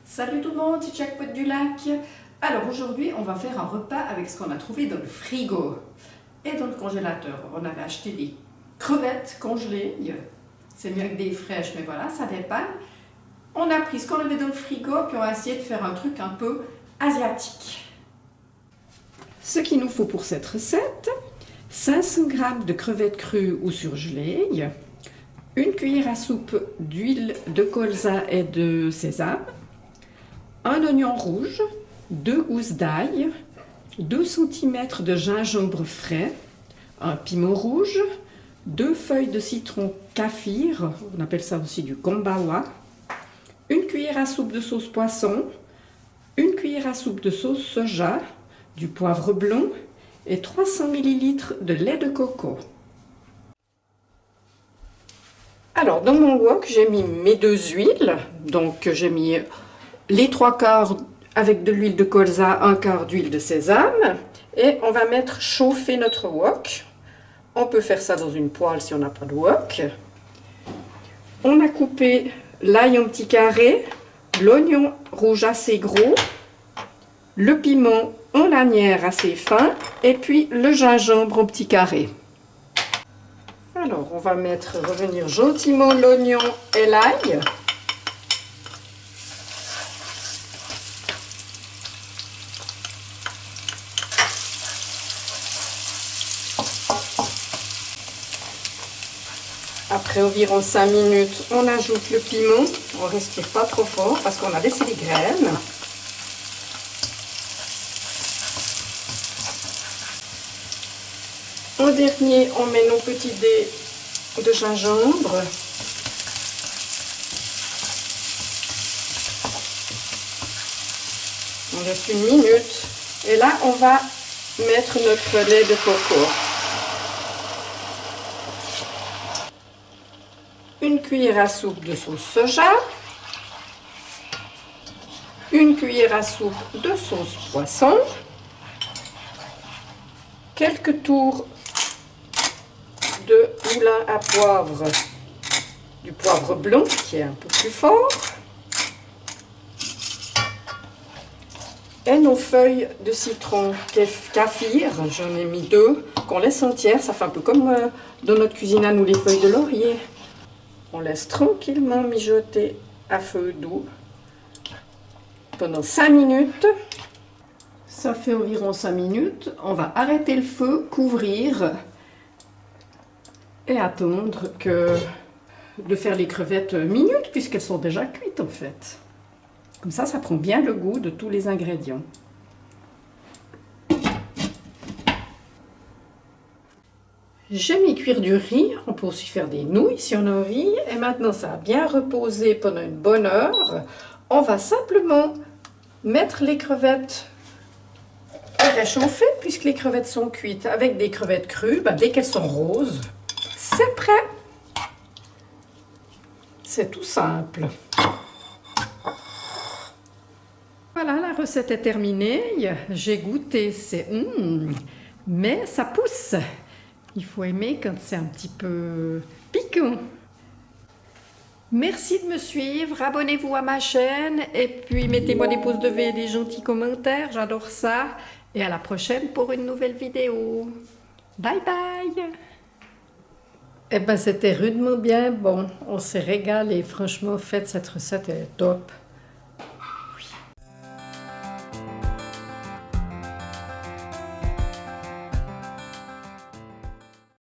Salut tout le monde, c'est Jackpot du Lac. Alors aujourd'hui, on va faire un repas avec ce qu'on a trouvé dans le frigo et dans le congélateur. On avait acheté des crevettes congelées. C'est mieux que des fraîches, mais voilà, ça dépanne. On a pris ce qu'on avait dans le frigo, puis on a essayé de faire un truc un peu asiatique. Ce qu'il nous faut pour cette recette, 500 g de crevettes crues ou surgelées, une cuillère à soupe d'huile de colza et de sésame, un oignon rouge, 2 gousses d'ail, 2 cm de gingembre frais, un piment rouge, 2 feuilles de citron kaffir, on appelle ça aussi du kombawa, une cuillère à soupe de sauce poisson, une cuillère à soupe de sauce soja, du poivre blanc et 300 ml de lait de coco. Alors dans mon wok, j'ai mis mes 2 huiles, donc j'ai mis les 3/4 avec de l'huile de colza, 1/4 d'huile de sésame, et on va mettre chauffer notre wok. On peut faire ça dans une poêle si on n'a pas de wok. On a coupé l'ail en petits carrés, l'oignon rouge assez gros, le piment en lanière assez fin, et puis le gingembre en petits carrés. Alors on va mettre revenir gentiment l'oignon et l'ail. Après environ 5 minutes, on ajoute le piment. On ne respire pas trop fort parce qu'on a laissé les graines. En dernier, on met nos petits dés de gingembre. On laisse 1 minute. Et là, on va mettre notre lait de coco. Une cuillère à soupe de sauce soja, une cuillère à soupe de sauce poisson, quelques tours de moulin à poivre, du poivre blanc qui est un peu plus fort, et nos feuilles de citron kaffir, j'en ai mis 2, qu'on laisse entières, ça fait un peu comme dans notre cuisine à nous les feuilles de laurier. On laisse tranquillement mijoter à feu doux pendant 5 minutes. Ça fait environ 5 minutes. On va arrêter le feu, couvrir et attendre de faire les crevettes minutes puisqu'elles sont déjà cuites en fait. Comme ça prend bien le goût de tous les ingrédients. J'ai mis cuire du riz, on peut aussi faire des nouilles si on a envie. Et maintenant ça a bien reposé pendant une bonne heure. On va simplement mettre les crevettes à réchauffer puisque les crevettes sont cuites. Avec des crevettes crues, dès qu'elles sont roses, c'est prêt. C'est tout simple. Voilà, la recette est terminée. J'ai goûté, c'est mais ça pousse. Il faut aimer quand c'est un petit peu piquant. Merci de me suivre, abonnez-vous à ma chaîne et puis mettez-moi des pouces de V et des gentils commentaires, j'adore ça. Et à la prochaine pour une nouvelle vidéo. Bye bye. Eh ben c'était rudement bien bon, on s'est régalé, franchement faites cette recette, elle est top.